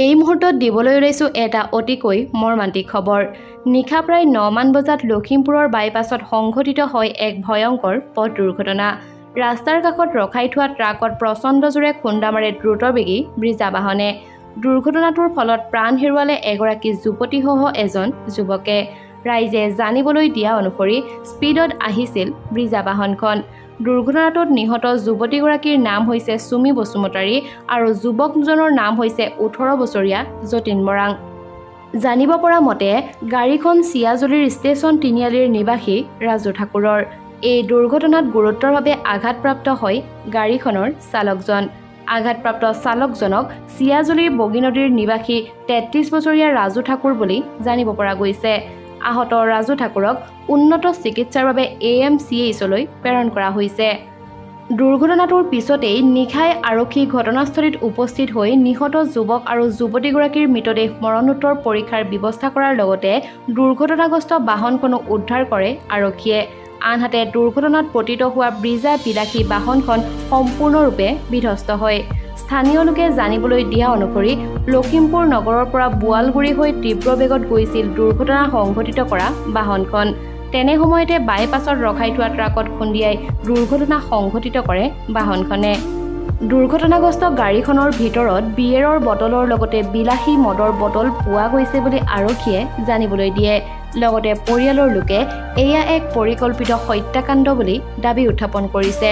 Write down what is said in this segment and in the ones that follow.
এই মুহূৰ্তত দিবলৈ ওলাইছোঁ এটা অতিকৈ মৰ্মান্তিক খবৰ। নিশা প্ৰায় 9 মান বজাত লখিমপুৰৰ বাইপাছত সংঘটিত হয় এক ভয়ংকৰ পথ দুৰ্ঘটনা। ৰাস্তাৰ কাষত ৰখাই থোৱা ট্ৰাকত প্ৰচণ্ড জোৰে খুন্দা মাৰে দ্ৰুতবেগী ব্ৰিজা বাহনে। দুৰ্ঘটনাটোৰ ফলত প্ৰাণ হেৰুৱালে এগৰাকী যুৱতীসহ এজন যুৱকে। ৰাইজে জানিবলৈ দিয়া অনুসৰি স্পীডত আহিছিল ব্ৰিজা বাহনখন। দুৰ্ঘটনাটোত নিহত যুৱতীগৰাকীৰ নাম হৈছে চুমি বসুমতাৰী আৰু যুৱকজনৰ নাম হৈছে 18 বছৰীয়া যতীন বৰাং। জানিব পৰা মতে গাড়ীখন চিয়াজুলিৰ ষ্টেচন তিনিআলিৰ নিবাসী ৰাজু ঠাকুৰৰ। এই দুৰ্ঘটনাত গুৰুতৰভাৱে আঘাতপ্ৰাপ্ত হয় গাড়ীখনৰ চালকজন। আঘাতপ্ৰাপ্ত চালকজনক চিয়াজুলিৰ বগীনদীৰ নিবাসী 33 বছৰীয়া ৰাজু ঠাকুৰ বুলি জানিব পৰা গৈছে। আহত ৰাজু ঠাকুৰক উন্নত চিকিৎসাৰ বাবে AMCHলৈ প্ৰেৰণ কৰা হৈছে। দুৰ্ঘটনাটোৰ পিছতেই নিশাই আৰক্ষী ঘটনাস্থলীত উপস্থিত হৈ নিহত যুৱক আৰু যুৱতীগৰাকীৰ মৃতদেহ মৰণোত্তৰ পৰীক্ষাৰ ব্যৱস্থা কৰাৰ লগতে দুৰ্ঘটনাগ্ৰস্ত বাহনখনো উদ্ধাৰ কৰে আৰক্ষীয়ে। আনহাতে দুৰ্ঘটনাত পতিত হোৱা ব্ৰিজা বিলাসী বাহনখন সম্পূৰ্ণৰূপে বিধ্বস্ত হয়। স্থানীয় লোকে জানিবলৈ দিয়া অনুসৰি লখিমপুৰ নগৰৰ পৰা বোৱালগুৰি হৈ তীব্ৰ বেগত গৈছিল দুৰ্ঘটনা সংঘটিত কৰা বাহনখন। তেনে সময়তে বাইপাছত ৰখাই থোৱা ট্ৰাকত খুন্দিয়াই দুৰ্ঘটনা সংঘটিত কৰে বাহনখনে। দুৰ্ঘটনাগ্ৰস্ত গাড়ীখনৰ ভিতৰত বিয়েৰৰ বটলৰ লগতে বিলাসী মদৰ বটল পোৱা গৈছে বুলি আৰক্ষীয়ে জানিবলৈ দিয়ে। লগতে পৰিয়ালৰ লোকে এয়া এক পৰিকল্পিত হত্যাকাণ্ড বুলি দাবী উত্থাপন কৰিছে।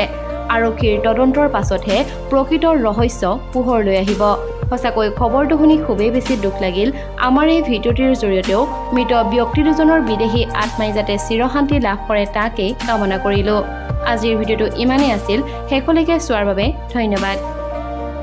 আৰক্ষীৰ তদন্তৰ পাছতহে প্ৰকৃত ৰহস্য পোহৰলৈ আহিব। সঁচাকৈ খবৰটো শুনি খুবেই বেছি দুখ লাগিল। আমাৰ এই ভিডিঅ'টিৰ জৰিয়তেও মৃত ব্যক্তি দুজনৰ বিদেহী আত্মাই যাতে চিৰশান্তি লাভ কৰে তাকেই কামনা কৰিলোঁ। আজিৰ ভিডিঅ'টো ইমানেই আছিল। শেষলৈকে চোৱাৰ বাবে ধন্যবাদ।